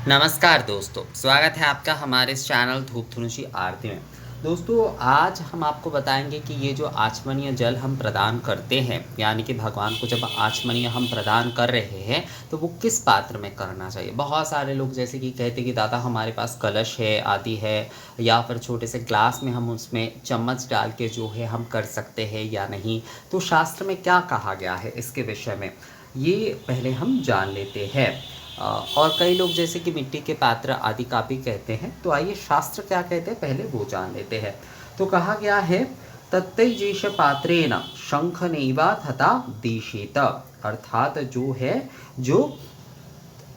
नमस्कार दोस्तों, स्वागत है आपका हमारे इस चैनल धूप धनुषी आरती में। दोस्तों, आज हम आपको बताएंगे कि ये जो आचमनीय जल हम प्रदान करते हैं, यानी कि भगवान को जब आचमनीय हम प्रदान कर रहे हैं तो वो किस पात्र में करना चाहिए। बहुत सारे लोग जैसे कि कहते कि दादा हमारे पास कलश है आदि है, या फिर छोटे से ग्लास में हम उसमें चम्मच डाल के जो है हम कर सकते हैं या नहीं। तो शास्त्र में क्या कहा गया है इसके विषय में, ये पहले हम जान लेते हैं। और कई लोग जैसे कि मिट्टी के पात्र आदि का भी कहते हैं, तो आइए शास्त्र क्या कहते हैं पहले वो जान लेते हैं। तो कहा गया है, तत्तैजेष पात्रेण शंख नैवा तथा दिशेत, अर्थात जो है, जो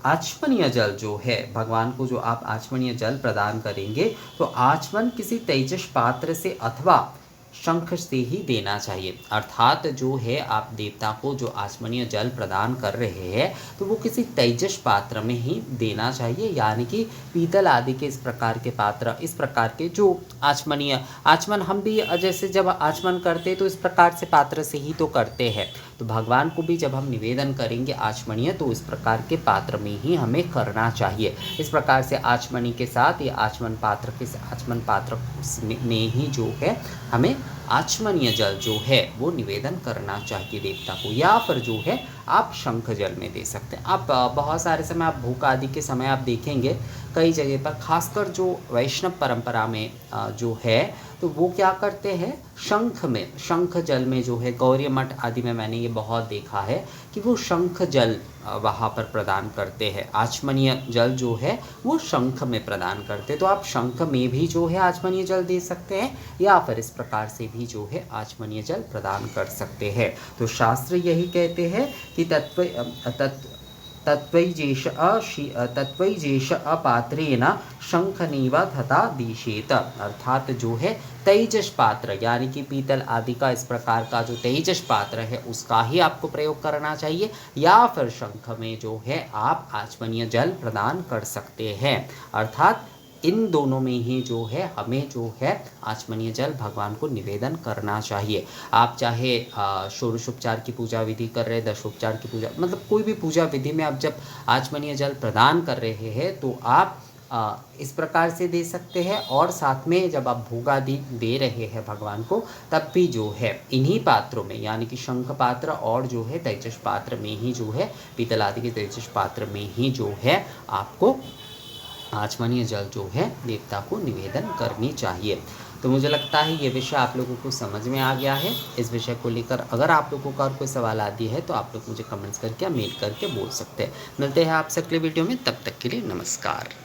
आचमनीय जल जो है, भगवान को जो आप आचमनीय जल प्रदान करेंगे तो आचमन किसी तेजस पात्र से अथवा शंख से ही देना चाहिए। अर्थात जो है आप देवता को जो आचमनीय जल प्रदान कर रहे हैं तो वो किसी तेजस पात्र में ही देना चाहिए, यानी कि पीतल आदि के इस प्रकार के पात्र, इस प्रकार के जो आचमनीय आचमन हम भी जैसे जब आचमन करते तो इस प्रकार से पात्र से ही तो करते हैं। तो भगवान को भी जब हम निवेदन करेंगे आचमनीय तो इस प्रकार के पात्र में ही हमें करना चाहिए। इस प्रकार से आचमनी के साथ ये आचमन पात्र में ही जो है हमें आचमनीय जल जो है वो निवेदन करना चाहिए देवता को, या फिर जो है आप शंख जल में दे सकते हैं। आप बहुत सारे समय आप भूख आदि के समय आप देखेंगे कई जगह पर, खासकर जो वैष्णव परंपरा में जो है तो वो क्या करते हैं, शंख जल में जो है, गौरी मठ आदि में मैंने ये बहुत देखा है कि वो शंख जल वहाँ पर प्रदान करते हैं। आचमनीय जल जो है वो शंख में प्रदान करते हैं। तो आप शंख में भी जो है आचमनीय जल दे सकते हैं, या फिर इस प्रकार से भी जो है आचमनीय जल प्रदान कर सकते हैं। तो शास्त्र यही कहते हैं कि तत्वैजेष अपात्रेण शंखनीव तथा दिशेत, अर्थात जो है तेजस पात्र यानी कि पीतल आदि का इस प्रकार का जो तेजस पात्र है उसका ही आपको प्रयोग करना चाहिए, या फिर शंख में जो है आप आचमनीय जल प्रदान कर सकते हैं। अर्थात इन दोनों में ही जो है हमें जो है आचमनीय जल भगवान को निवेदन करना चाहिए। आप चाहे षोडशोपचार की पूजा विधि कर रहे, दशोपचार की पूजा, मतलब कोई भी पूजा विधि में आप जब आचमनीय जल प्रदान कर रहे हैं तो आप इस प्रकार से दे सकते हैं, और साथ में जब आप भोग आदि दे रहे हैं भगवान को तब भी जो है इन्हीं पात्रों में, यानी कि शंख पात्र और जो है तेजस पात्र में ही जो है, पीतल आदि के तेजस पात्र में ही जो है आपको आचमनीय जल जो है देवता को निवेदन करनी चाहिए। तो मुझे लगता है ये विषय आप लोगों को समझ में आ गया है। इस विषय को लेकर अगर आप लोगों का और कोई सवाल आदि है तो आप लोग मुझे कमेंट्स करके या मेल करके बोल सकते हैं। मिलते हैं आपसे अगले वीडियो में, तब तक के लिए नमस्कार।